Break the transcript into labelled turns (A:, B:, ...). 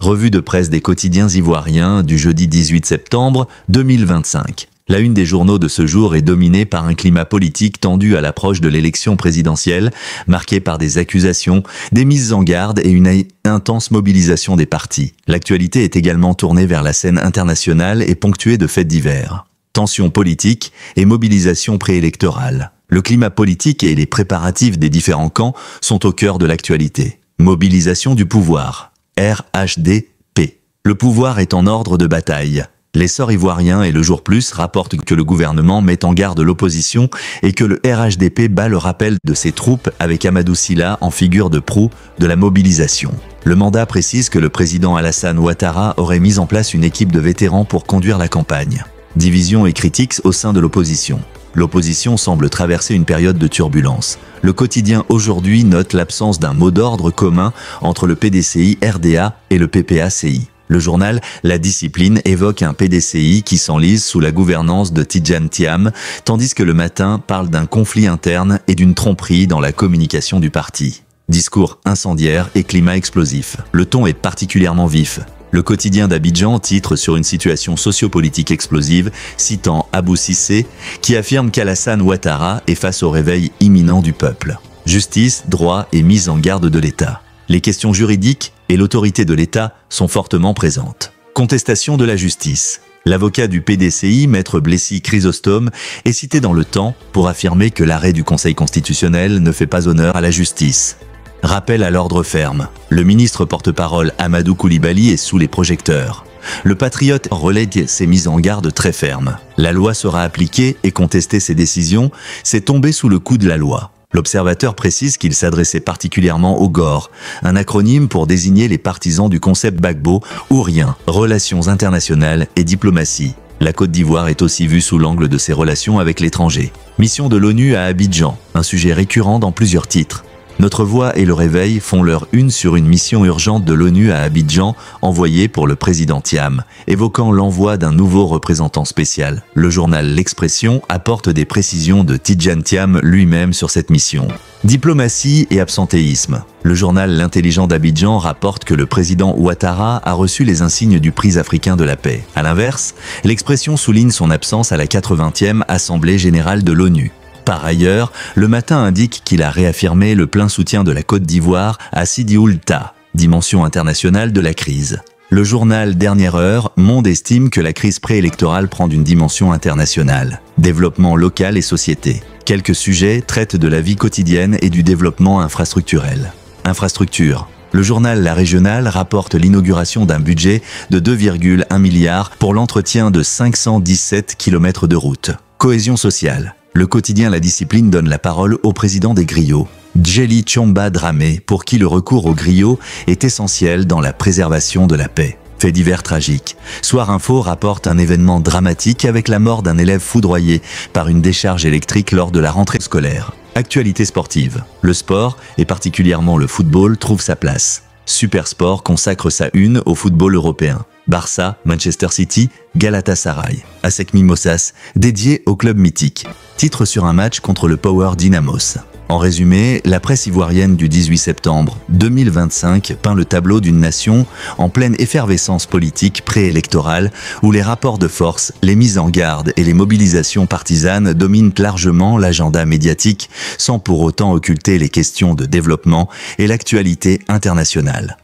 A: Revue de presse des quotidiens ivoiriens du jeudi 18 septembre 2025. La une des journaux de ce jour est dominée par un climat politique tendu à l'approche de l'élection présidentielle, marqué par des accusations, des mises en garde et une intense mobilisation des partis. L'actualité est également tournée vers la scène internationale et ponctuée de faits divers. Tensions politiques et mobilisation préélectorale. Le climat politique et les préparatifs des différents camps sont au cœur de l'actualité. Mobilisation du pouvoir. RHDP. Le pouvoir est en ordre de bataille. L'Essor ivoirien et le Jour Plus rapportent que le gouvernement met en garde l'opposition et que le RHDP bat le rappel de ses troupes avec Amadou Sylla en figure de proue de la mobilisation. Le mandat précise que le président Alassane Ouattara aurait mis en place une équipe de vétérans pour conduire la campagne. Division et critiques au sein de l'opposition. L'opposition semble traverser une période de turbulence. Le quotidien Aujourd'hui note l'absence d'un mot d'ordre commun entre le PDCI-RDA et le PPACI. Le journal La Discipline évoque un PDCI qui s'enlise sous la gouvernance de Tidjane Thiam, tandis que Le Matin parle d'un conflit interne et d'une tromperie dans la communication du parti. Discours incendiaire et climat explosif. Le ton est particulièrement vif. Le quotidien d'Abidjan titre sur une situation sociopolitique explosive, citant Abou Cissé, qui affirme qu'Alassane Ouattara est face au réveil imminent du peuple. Justice, droit et mise en garde de l'État. Les questions juridiques et l'autorité de l'État sont fortement présentes. Contestation de la justice. L'avocat du PDCI, Maître Blessis Chrysostome, est cité dans Le Temps pour affirmer que l'arrêt du Conseil constitutionnel ne fait pas honneur à la justice. Rappel à l'ordre ferme. Le ministre porte-parole Amadou Coulibaly est sous les projecteurs. Le patriote relaie ses mises en garde très fermes. La loi sera appliquée et contester ses décisions, c'est tomber sous le coup de la loi. L'observateur précise qu'il s'adressait particulièrement aux GOR, un acronyme pour désigner les partisans du concept Gbagbo ou rien, relations internationales et diplomatie. La Côte d'Ivoire est aussi vue sous l'angle de ses relations avec l'étranger. Mission de l'ONU à Abidjan, un sujet récurrent dans plusieurs titres. Notre Voix et Le Réveil font leur une sur une mission urgente de l'ONU à Abidjan envoyée pour le président Thiam, évoquant l'envoi d'un nouveau représentant spécial. Le journal L'Expression apporte des précisions de Tidjane Thiam lui-même sur cette mission. Diplomatie et absentéisme. Le journal L'Intelligent d'Abidjan rapporte que le président Ouattara a reçu les insignes du prix africain de la paix. À l'inverse, L'Expression souligne son absence à la 80e Assemblée générale de l'ONU. Par ailleurs, Le Matin indique qu'il a réaffirmé le plein soutien de la Côte d'Ivoire à Sidi Ould Tah, dimension internationale de la crise. Le journal Dernière Heure, Monde estime que la crise préélectorale prend une dimension internationale. Développement local et société. Quelques sujets traitent de la vie quotidienne et du développement infrastructurel. Infrastructure. Le journal La Régionale rapporte l'inauguration d'un budget de 2,1 milliards pour l'entretien de 517 km de route. Cohésion sociale. Le quotidien La Discipline donne la parole au président des griots, Djely Tchomba Dramé, pour qui le recours aux griots est essentiel dans la préservation de la paix. Fait divers tragique. Soir Info rapporte un événement dramatique avec la mort d'un élève foudroyé par une décharge électrique lors de la rentrée scolaire. Actualité sportive. Le sport, et particulièrement le football, trouve sa place. Supersport consacre sa une au football européen. Barça, Manchester City, Galatasaray. ASEC Mimosas, dédié au club mythique. Titre sur un match contre le Power Dynamos. En résumé, la presse ivoirienne du 18 septembre 2025 peint le tableau d'une nation en pleine effervescence politique préélectorale où les rapports de force, les mises en garde et les mobilisations partisanes dominent largement l'agenda médiatique sans pour autant occulter les questions de développement et l'actualité internationale.